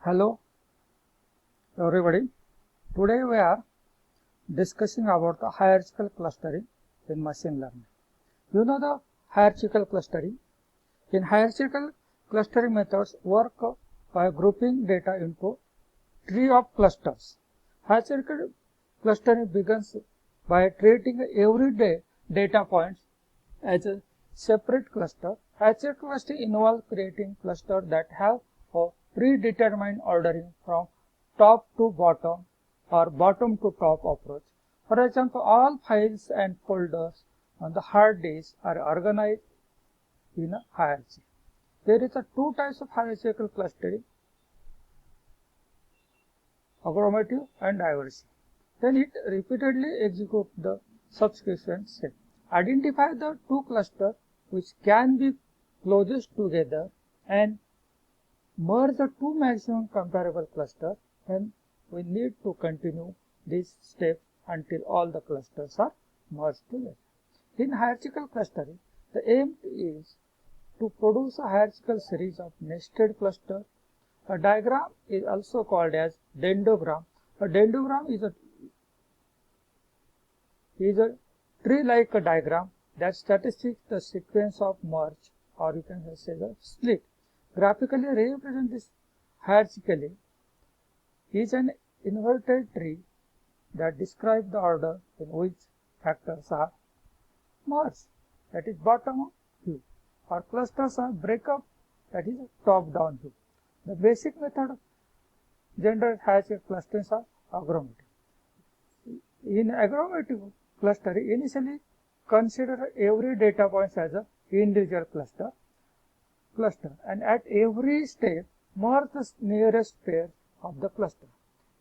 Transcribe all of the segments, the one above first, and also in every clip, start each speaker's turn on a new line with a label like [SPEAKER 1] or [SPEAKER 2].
[SPEAKER 1] Hello everybody. Today we are discussing about the hierarchical clustering in machine learning. You know the hierarchical clustering. In hierarchical clustering methods work by grouping data into tree of clusters. Hierarchical clustering begins by treating every data points as a separate cluster. Hierarchical clustering involves creating clusters that have a predetermined ordering from top to bottom or bottom to top approach. For example, all files and folders on the hard disk are organized in a hierarchy. There is two types of hierarchical clustering, agglomerative and diversity. Then it repeatedly executes the subscription set. Identify the two clusters which can be closest together and merge the two maximum comparable clusters, and we need to continue this step until all the clusters are merged together. In hierarchical clustering, the aim is to produce a hierarchical series of nested clusters. A diagram is also called as dendrogram. A dendrogram is a tree-like diagram that statistics the sequence of merge, or you can say the split. Graphically represent this hierarchically is an inverted tree that describes the order in which factors are merged, that is bottom-up view, or clusters are breakup, that is top-down view. The basic method of general hierarchical clusters are agglomerative. In agglomerative clustering, initially consider every data point as an individual cluster, and at every step merge the nearest pair of the cluster.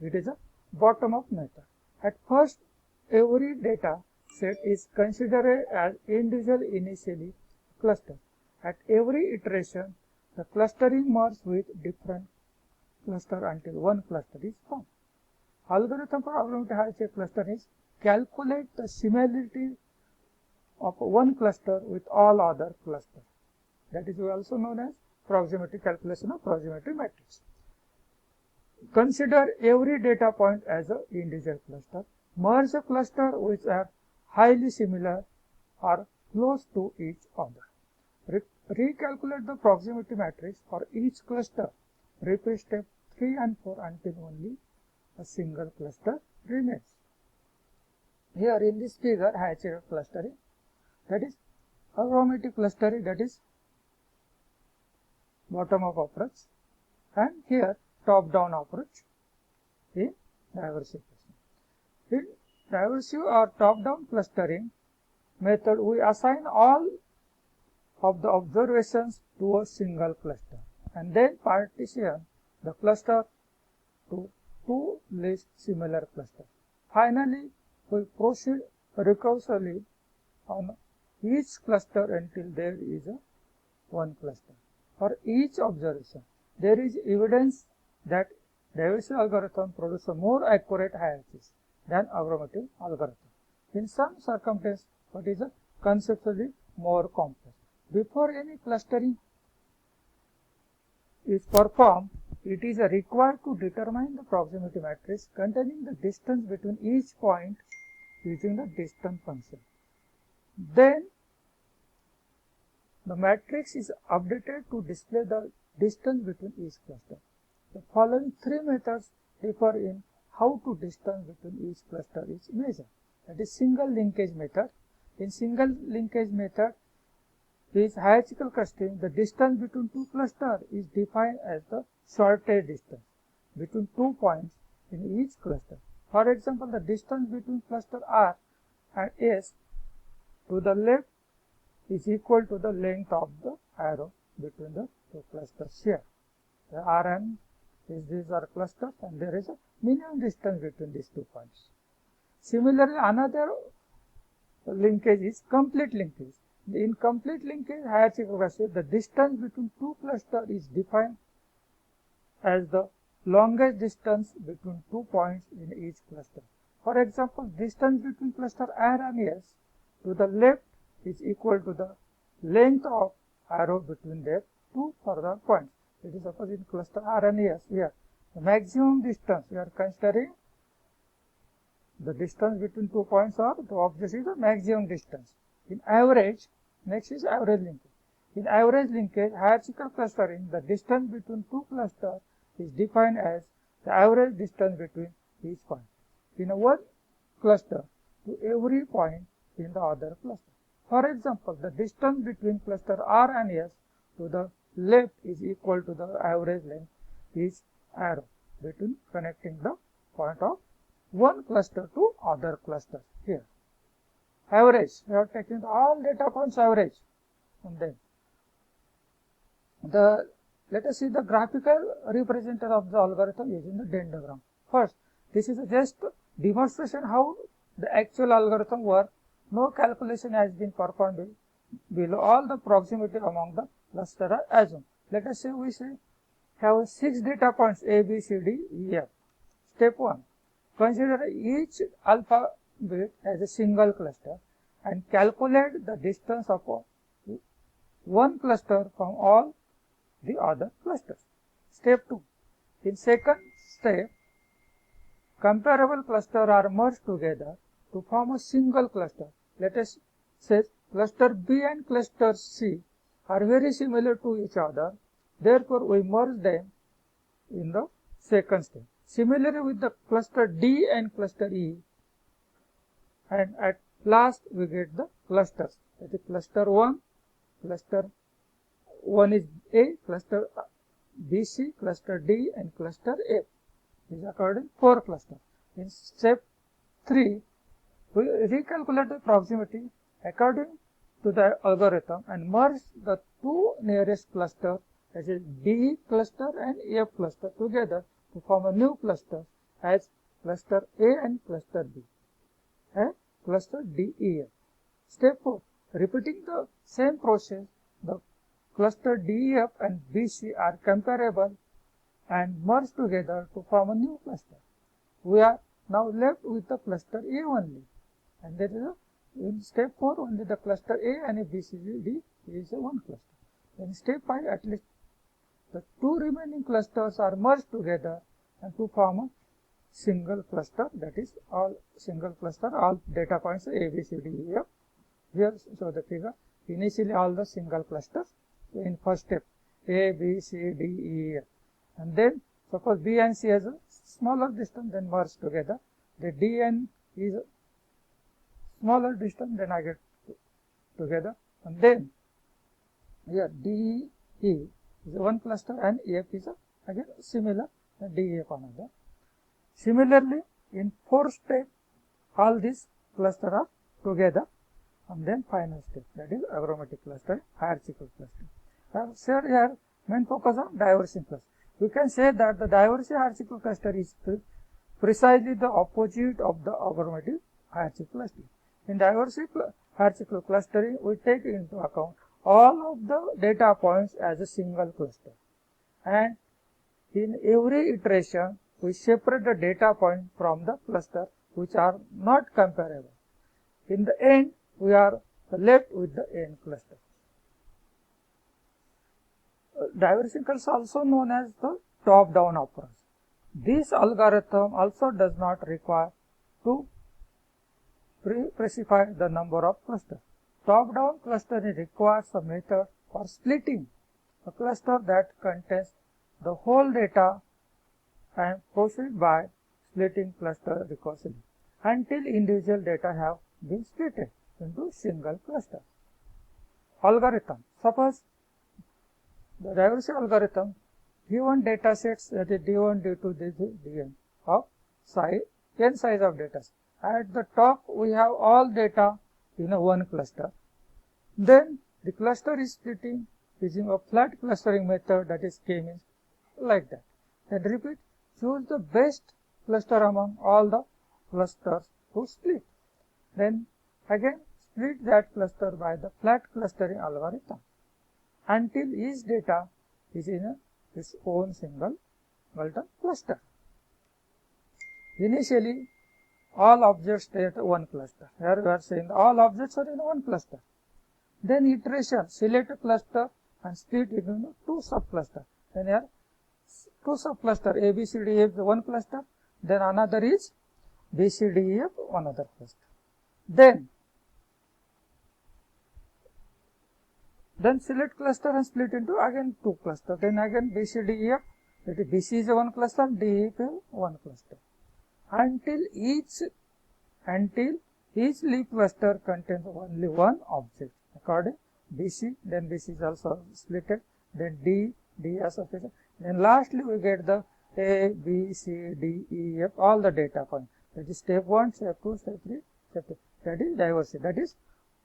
[SPEAKER 1] It is a bottom-up method. At first, every data set is considered as individual initially cluster. At every iteration, the clustering merges with different cluster until one cluster is formed. Algorithm for agglomerative hierarchical clustering is calculate the similarity of one cluster with all other clusters. That is also known as proximity calculation of proximity matrix. Consider every data point as an individual cluster. Merge a cluster which are highly similar or close to each other. Recalculate the proximity matrix for each cluster. Repeat step 3 and 4 until only a single cluster remains. Here in this figure, hierarchical clustering, that is agglomerative clustering, that is bottom-up approach, and here top-down approach in diversity clustering. In diversity or top-down clustering method, we assign all of the observations to a single cluster and then partition the cluster to two least similar clusters. Finally, we proceed recursively on each cluster until there is one cluster. For each observation, there is evidence that diversity algorithm produces more accurate hierarchies than agglomerative algorithm. In some circumstances, what is conceptually more complex. Before any clustering is performed, it is required to determine the proximity matrix containing the distance between each point using the distance function. Then the matrix is updated to display the distance between each cluster. The following three methods differ in how to distance between each cluster is measured. That is single linkage method. In single linkage method, is hierarchical clustering, the distance between two clusters is defined as the shortest distance between 2 points in each cluster. For example, the distance between cluster R and S to the left is equal to the length of the arrow between the two clusters here. The R and S, these are clusters, and there is a minimum distance between these 2 points. Similarly, another linkage is complete linkage. In complete linkage hierarchical clustering, the distance between two clusters is defined as the longest distance between 2 points in each cluster. For example, distance between cluster R and S to the left is equal to the length of arrow between their two further points. It is suppose in cluster R and S here The maximum distance, we are considering the distance between 2 points or the objects is the maximum distance. In average, next is average linkage. In average linkage, hierarchical clustering, the distance between two clusters is defined as the average distance between each point. In a one cluster to every point in the other cluster. For example, the distance between cluster R and S to the left is equal to the average length is arrow between connecting the point of one cluster to other cluster. Here, average, we are taking all data points average, and then let us see the graphical representation of the algorithm using the dendrogram. First, this is just demonstration how the actual algorithm works. No calculation has been performed below. All the proximity among the cluster are assumed. Let us say we have 6 data points A, B, C, D, E, F. Step 1. Consider each alpha bit as a single cluster and calculate the distance of one cluster from all the other clusters. Step 2. In second step, comparable clusters are merged together to form a single cluster. Let us say cluster B and cluster C are very similar to each other. Therefore, we merge them in the second step. Similarly with the cluster D and cluster E, and at last we get the clusters. That is cluster 1 is A, cluster BC, cluster D, and cluster F. These are according 4 clusters. In step 3, we recalculate the proximity according to the algorithm and merge the two nearest clusters, that is D cluster and F cluster, together to form a new cluster as cluster A and cluster B and cluster DEF. Step 4. Repeating the same process, the cluster DEF and BC are comparable and merged together to form a new cluster. We are now left with the cluster A only, and that is in step 4 only the cluster A and BCD is a one cluster. In step 5, at least the two remaining clusters are merged together and to form a single cluster, that is all single cluster, all data points A, B, C, D, E, F. Here show the figure. Initially all the single clusters in first step A, B, C, D, E, F, and then suppose B and C has a smaller distance, then merge together. The D and E is a smaller distance, then I get together, and then here D, E is one cluster and F is again similar, and D, F another. Similarly, in fourth step, all these clusters are together, and then final step, that is aromatic cluster, hierarchical cluster. I have said here main focus on diversity cluster. We can say that the diversity hierarchical cluster is precisely the opposite of the aromatic hierarchical cluster. In diversity hierarchical clustering, we take into account all of the data points as a single cluster, and in every iteration we separate the data point from the cluster which are not comparable. In the end, we are left with the n cluster. Diversity cluster also known as the top-down approach. This algorithm also does not require to specify the number of clusters. Top-down clustering requires a method for splitting a cluster that contains the whole data and proceed by splitting cluster recursively until individual data have been split into single cluster. Algorithm. Suppose the diversity algorithm given data sets, that is D1, D2, Dn of size, n size of data. At the top we have all data in a one cluster. Then the cluster is splitting using a flat clustering method, that is k-means, like that. Then repeat, choose the best cluster among all the clusters to split. Then again split that cluster by the flat clustering algorithm until each data is in its own single golden cluster. Initially, all objects stay at one cluster. Here we are saying all objects are in one cluster. Then iteration, select a cluster and split it into two subclusters. Then here two subcluster A, B, C, D, E, F one cluster, then another is B, C, D, E, F another cluster. Then select cluster and split into again two cluster. Then again B, C, D, E, F. That is B, C is one cluster, D, E, F one cluster. Until each leaf cluster contains only one object. According BC, then BC is also splitted. Then D associated. Then lastly we get the A, B, C, D, E, F, all the data points. That is step 1, step 2, step 3, step 4. That is diversity. That is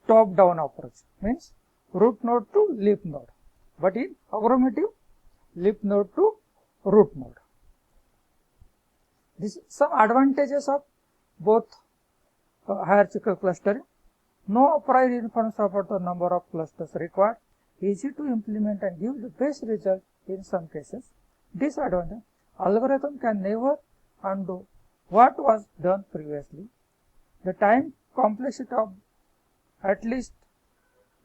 [SPEAKER 1] top down approach. Means root node to leaf node. But in aggregative, leaf node to root node. This some advantages of both hierarchical clustering. No prior information about the number of clusters required. Easy to implement and give the best result in some cases. Disadvantage: algorithm can never undo what was done previously. The time complexity of at least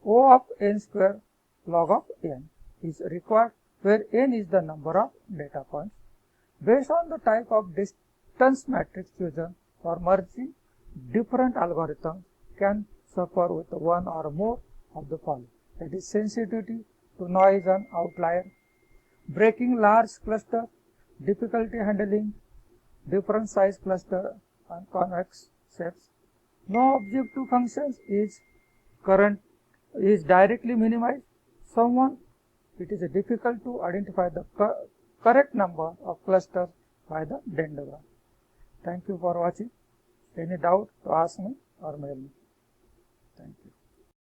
[SPEAKER 1] O of n square log of n is required, where n is the number of data points. Based on the type of distance matrix chosen for merging, different algorithms can suffer with one or more of the following. That is sensitivity to noise and outlier, breaking large cluster, difficulty handling different size cluster and convex shapes. No objective functions is directly minimized. It is difficult to identify the correct number of clusters by the dendrogram. Thank you for watching. Any doubt to ask me or mail me. Thank you.